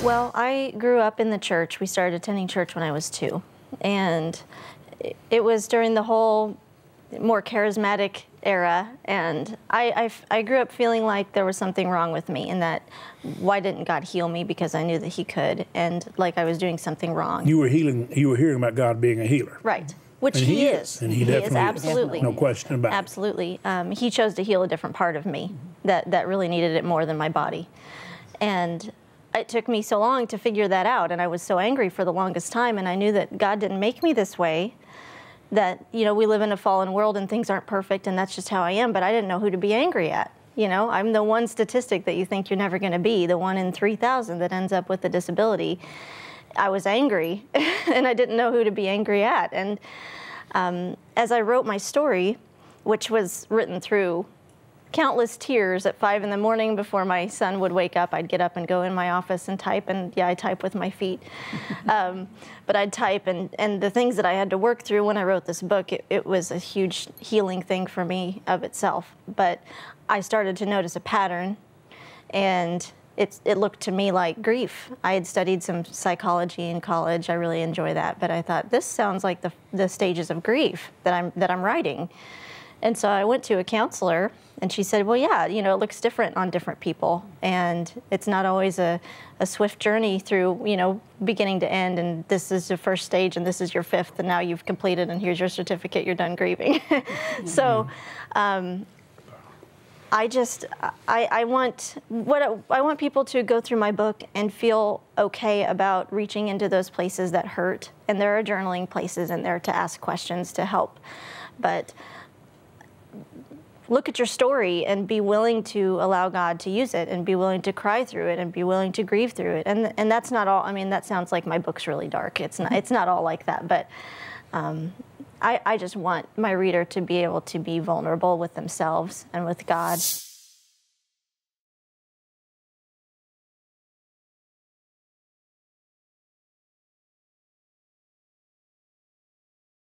Well, I grew up in the church. We started attending church when I was 2. And it was during the whole more charismatic era. And I grew up feeling like there was something wrong with me, and that why didn't God heal me? Because I knew that He could, and like I was doing something wrong. You were hearing about God being a healer. Right. Which And He is. And he definitely is, absolutely. Is. No question about it. Absolutely. He chose to heal a different part of me that really needed it more than my body. And it took me so long to figure that out, and I was so angry for the longest time, and I knew that God didn't make me this way, that, you know, we live in a fallen world and things aren't perfect, and that's just how I am, but I didn't know who to be angry at. You know, I'm the one statistic that you think you're never going to be, the 1 in 3,000 that ends up with a disability. I was angry, and I didn't know who to be angry at. And as I wrote my story, which was written through countless tears at 5 in the morning before my son would wake up, I'd get up and go in my office and type, and yeah, I type with my feet. But I'd type, and the things that I had to work through when I wrote this book, it was a huge healing thing for me of itself. But I started to notice a pattern, and it looked to me like grief. I had studied some psychology in college. I really enjoy that, but I thought, this sounds like the stages of grief that I'm writing. And so I went to a counselor, and she said, well, yeah, you know, it looks different on different people, and it's not always a swift journey through, you know, beginning to end, and this is the first stage, and this is your 5th, and now you've completed, and here's your certificate, you're done grieving. So I want people to go through my book and feel okay about reaching into those places that hurt, and there are journaling places in there to ask questions to help, but look at your story and be willing to allow God to use it, and be willing to cry through it, and be willing to grieve through it. And that's not all. I mean, that sounds like my book's really dark. It's not all like that, but I just want my reader to be able to be vulnerable with themselves and with God.